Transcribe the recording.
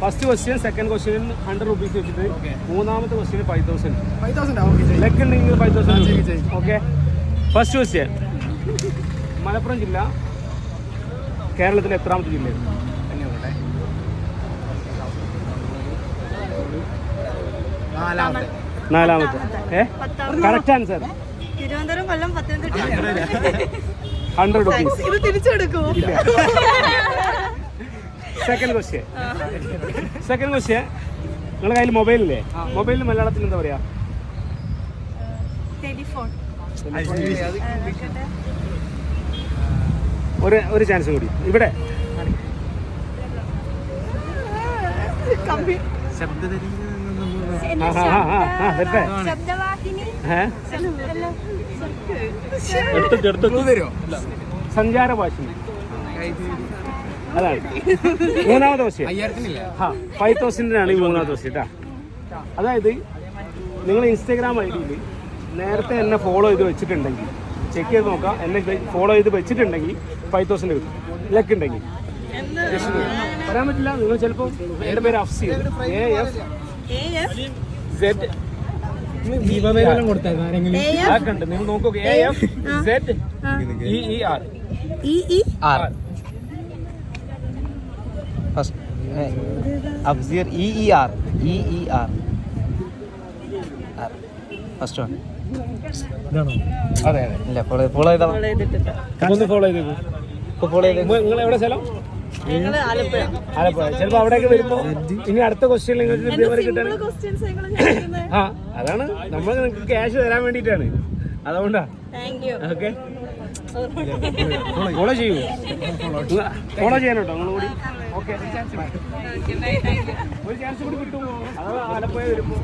First question second question 100 rupees വെച്ചിട്ട് മൂന്നാമത്തെ question 5,000 ലെക്ക് ഉണ്ടെങ്കിൽ 5,000. ഓക്കെ, ഫസ്റ്റ് ക്വസ്റ്റ്യൻ മലപ്പുറം ജില്ല കേരളത്തിലെ എത്രാമത്തെ ജില്ലയാണ്? നാലാമത്തെ. Correct answer. Thiruvananthapuram, Kollam, Pathanamthitta. 100 rupees. ഇത് തിരിച്ചെടുക്കൂ. സെക്കൻഡ് ക്വസ്റ്റ്യൻ നിങ്ങളുടെ കയ്യിൽ മൊബൈലില്ലേ? മൊബൈലിൽ മലയാളത്തിൽ എന്താ പറയാ? ടെലിഫോൺ. ഒരു ചാൻസ് കൂടി ഇവിടെ. സഞ്ചാരഭാഷണി. അതാണ് മൂന്നാമത്തെ ക്വസ്റ്റ്യൻ. 5,000 ഈ മൂന്നാമത്തെ ക്വസ്റ്റ്യൻ കേട്ടോ. അതായത് നിങ്ങൾ ഇൻസ്റ്റാഗ്രാം ID-യിൽ നേരത്തെ എന്നെ ഫോളോ ചെയ്ത് വെച്ചിട്ടുണ്ടെങ്കിൽ ചെക്ക് ചെയ്ത് നോക്കാം. എന്നെ ഫോളോ ചെയ്ത് വെച്ചിട്ടുണ്ടെങ്കിൽ 5,000 കിട്ടും. ലക്ക് ഉണ്ടെങ്കിൽ പറയാൻ പറ്റില്ല. നിങ്ങൾ ചിലപ്പോൾ എൻ്റെ പേര് അഫ്സീർ, AFZ ഉണ്ട്. നിങ്ങൾ നോക്കൂ, AFZ EER. First Afseer EER first one. അതെ ഇല്ല, ഫോളോ ചെയ്താ ഒന്ന് ഫോളോ ചെയ്തേക്കൂ. നിങ്ങൾ എവിടെ സ്ഥലം? ആലപ്പുഴ. ചിലപ്പോ അവിടെയൊക്കെ വരുമ്പോ ഇനി അടുത്ത ക്വസ്റ്റ്യൻ നിങ്ങൾക്ക് ഇതേപോലെ കിട്ടാൻ. അതാണ് നമ്മൾ നിങ്ങൾക്ക് ക്യാഷ് തരാൻ വേണ്ടിയിട്ടാണ്. അതുകൊണ്ടാ. ഓക്കെ, ഫോളോ ചെയ്യൂ. ഫോളോ ചെയ്യാനോട്ടോ നിങ്ങൾ കൂടി. ഓക്കെ, ഒരു ചാൻസ് കൂടി കിട്ടുമോ? അത് ആലപ്പുഴ വരുമ്പോ.